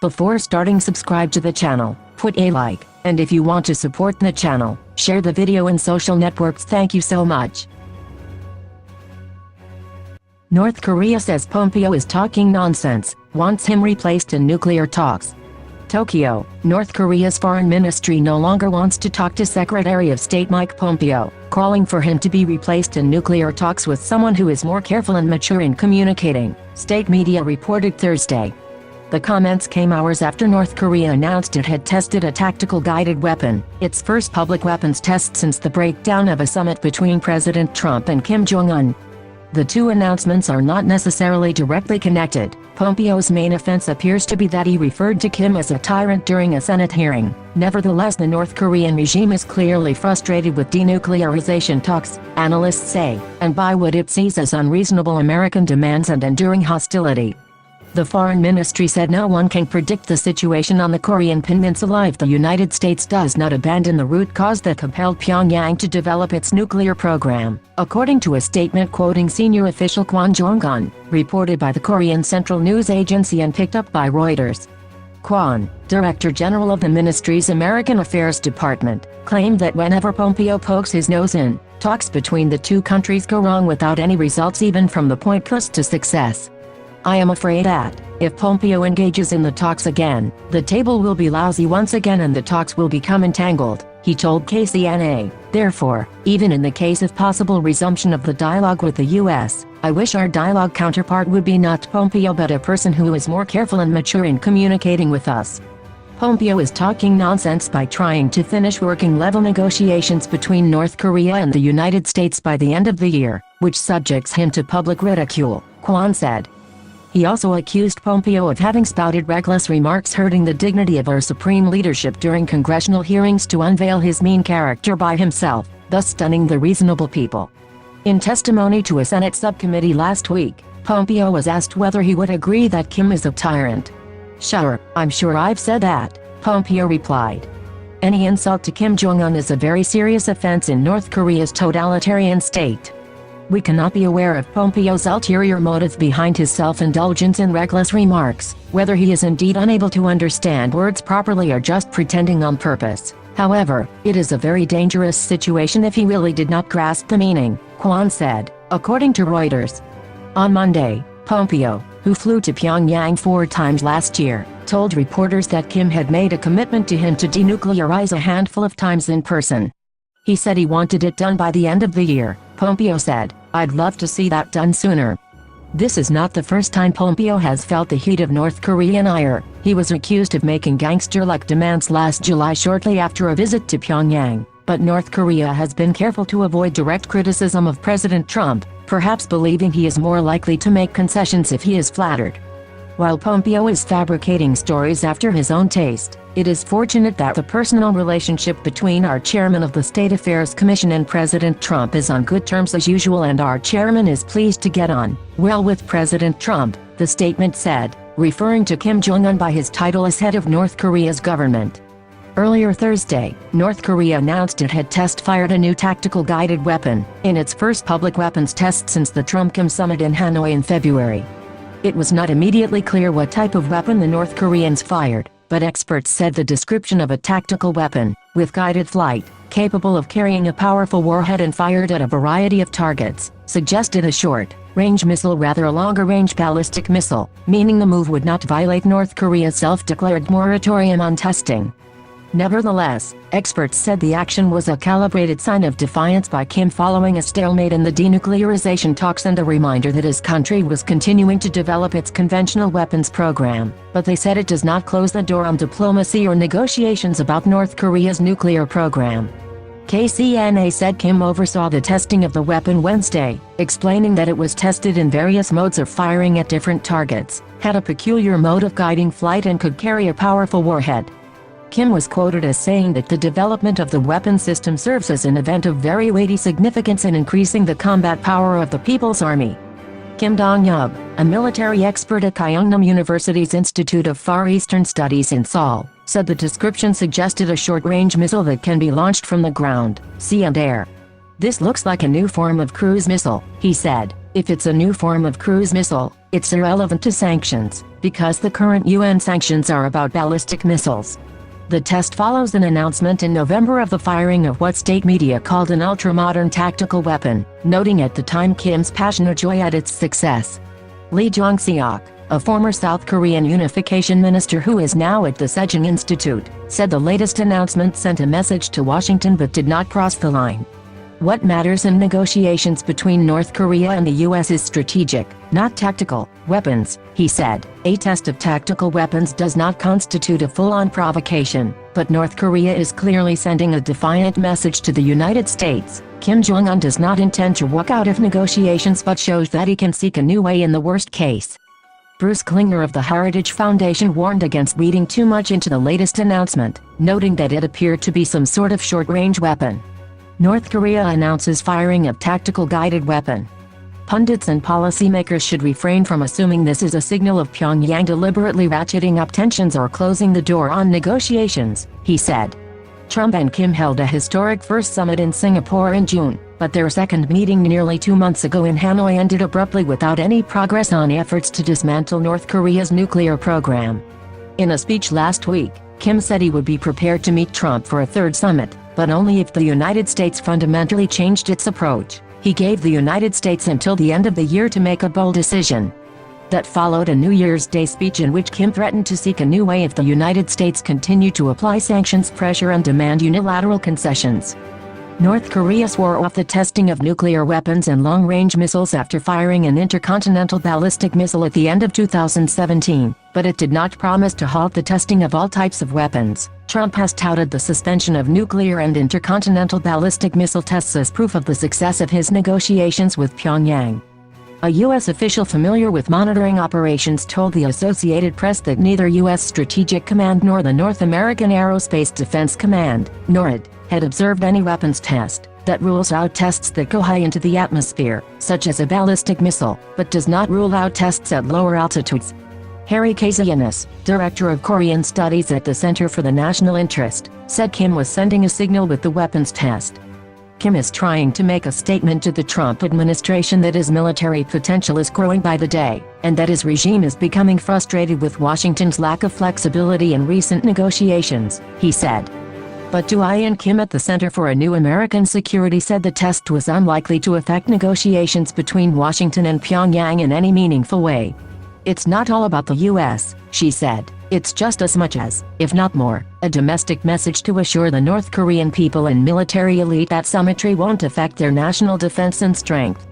Before starting, subscribe to the channel, put a like, and if you want to support the channel, share the video in social networks. Thank you so much. North Korea says Pompeo is talking nonsense, wants him replaced in nuclear talks. Tokyo, North Korea's foreign ministry no longer wants to talk to Secretary of State Mike Pompeo, calling for him to be replaced in nuclear talks with someone who is more careful and mature in communicating, state media reported Thursday. The comments came hours after North Korea announced it had tested a tactical guided weapon, its first public weapons test since the breakdown of a summit between President Trump and Kim Jong-un. The two announcements are not necessarily directly connected. Pompeo's main offense appears to be that he referred to Kim as a tyrant during a Senate hearing. Nevertheless, the North Korean regime is clearly frustrated with denuclearization talks, analysts say, and by what it sees as unreasonable American demands and enduring hostility. The foreign ministry said no one can predict the situation on the Korean peninsula if the United States does not abandon the root cause that compelled Pyongyang to develop its nuclear program, according to a statement quoting senior official Jong, reported by the Korean Central News Agency and picked up by Reuters. Kwon, Director General of the ministry's American Affairs Department, claimed that whenever Pompeo pokes his nose in, talks between the two countries go wrong without any results, even from the point close to success. I am afraid that, if Pompeo engages in the talks again, the table will be lousy once again and the talks will become entangled, he told KCNA. Therefore, even in the case of possible resumption of the dialogue with the U.S., I wish our dialogue counterpart would be not Pompeo but a person who is more careful and mature in communicating with us. Pompeo is talking nonsense by trying to finish working-level negotiations between North Korea and the United States by the end of the year, which subjects him to public ridicule, Kwon said. He also accused Pompeo of having spouted reckless remarks hurting the dignity of our supreme leadership during congressional hearings to unveil his mean character by himself, thus stunning the reasonable people. In testimony to a Senate subcommittee last week, Pompeo was asked whether he would agree that Kim is a tyrant. "Sure, I'm sure I've said that," Pompeo replied. Any insult to Kim Jong-un is a very serious offense in North Korea's totalitarian state. We cannot be aware of Pompeo's ulterior motive behind his self-indulgence in reckless remarks, whether he is indeed unable to understand words properly or just pretending on purpose. However, it is a very dangerous situation if he really did not grasp the meaning, Kwon said, according to Reuters. On Monday, Pompeo, who flew to Pyongyang 4 times last year, told reporters that Kim had made a commitment to him to denuclearize a handful of times in person. He said he wanted it done by the end of the year. Pompeo said, "I'd love to see that done sooner." This is not the first time Pompeo has felt the heat of North Korean ire. He was accused of making gangster-like demands last July shortly after a visit to Pyongyang, but North Korea has been careful to avoid direct criticism of President Trump, perhaps believing he is more likely to make concessions if he is flattered. While Pompeo is fabricating stories after his own taste, it is fortunate that the personal relationship between our chairman of the State Affairs Commission and President Trump is on good terms as usual, and our chairman is pleased to get on well with President Trump, the statement said, referring to Kim Jong-un by his title as head of North Korea's government. Earlier Thursday, North Korea announced it had test-fired a new tactical guided weapon, in its first public weapons test since the Trump-Kim summit in Hanoi in February. It was not immediately clear what type of weapon the North Koreans fired, but experts said the description of a tactical weapon, with guided flight, capable of carrying a powerful warhead and fired at a variety of targets, suggested a short-range missile rather a longer-range ballistic missile, meaning the move would not violate North Korea's self-declared moratorium on testing. Nevertheless, experts said the action was a calibrated sign of defiance by Kim following a stalemate in the denuclearization talks and a reminder that his country was continuing to develop its conventional weapons program, but they said it does not close the door on diplomacy or negotiations about North Korea's nuclear program. KCNA said Kim oversaw the testing of the weapon Wednesday, explaining that it was tested in various modes of firing at different targets, had a peculiar mode of guiding flight and could carry a powerful warhead. Kim was quoted as saying that the development of the weapon system serves as an event of very weighty significance in increasing the combat power of the People's Army. Kim Dong-yub, a military expert at Kyungnam University's Institute of Far Eastern Studies in Seoul, said the description suggested a short-range missile that can be launched from the ground, sea and air. "This looks like a new form of cruise missile," he said. "If it's a new form of cruise missile, It's irrelevant to sanctions, because the current UN sanctions are about ballistic missiles. The test follows an announcement in November of the firing of what state media called an ultra-modern tactical weapon, noting at the time Kim's passionate joy at its success. Lee Jong-seok, a former South Korean unification minister who is now at the Sejong Institute, said the latest announcement sent a message to Washington but did not cross the line. What matters in negotiations between North Korea and the U.S. is strategic, not tactical, weapons, he said. A test of tactical weapons does not constitute a full-on provocation, but North Korea is clearly sending a defiant message to the United States. Kim Jong-un does not intend to walk out of negotiations but shows that he can seek a new way in the worst case. Bruce Klinger of the Heritage Foundation warned against reading too much into the latest announcement, noting that it appeared to be some sort of short-range weapon. North Korea announces firing of tactical guided weapon. Pundits and policymakers should refrain from assuming this is a signal of Pyongyang deliberately ratcheting up tensions or closing the door on negotiations, he said. Trump and Kim held a historic first summit in Singapore in June, but their second meeting nearly 2 months ago in Hanoi ended abruptly without any progress on efforts to dismantle North Korea's nuclear program. In a speech last week, Kim said he would be prepared to meet Trump for a third summit, but only if the United States fundamentally changed its approach. He gave the United States until the end of the year to make a bold decision. That followed a New Year's Day speech in which Kim threatened to seek a new way if the United States continued to apply sanctions pressure and demand unilateral concessions. North Korea swore off the testing of nuclear weapons and long-range missiles after firing an intercontinental ballistic missile at the end of 2017, but it did not promise to halt the testing of all types of weapons. Trump has touted the suspension of nuclear and intercontinental ballistic missile tests as proof of the success of his negotiations with Pyongyang. A U.S. official familiar with monitoring operations told the Associated Press that neither U.S. Strategic Command nor the North American Aerospace Defense Command, NORAD, had observed any weapons test. That rules out tests that go high into the atmosphere, such as a ballistic missile, but does not rule out tests at lower altitudes. Harry Kazianis, director of Korean studies at the Center for the National Interest, said Kim was sending a signal with the weapons test. Kim is trying to make a statement to the Trump administration that his military potential is growing by the day, and that his regime is becoming frustrated with Washington's lack of flexibility in recent negotiations, he said. But Doo-Hyun Kim at the Center for a New American Security said the test was unlikely to affect negotiations between Washington and Pyongyang in any meaningful way. It's not all about the U.S., she said. It's just as much as, if not more, a domestic message to assure the North Korean people and military elite that symmetry won't affect their national defense and strength.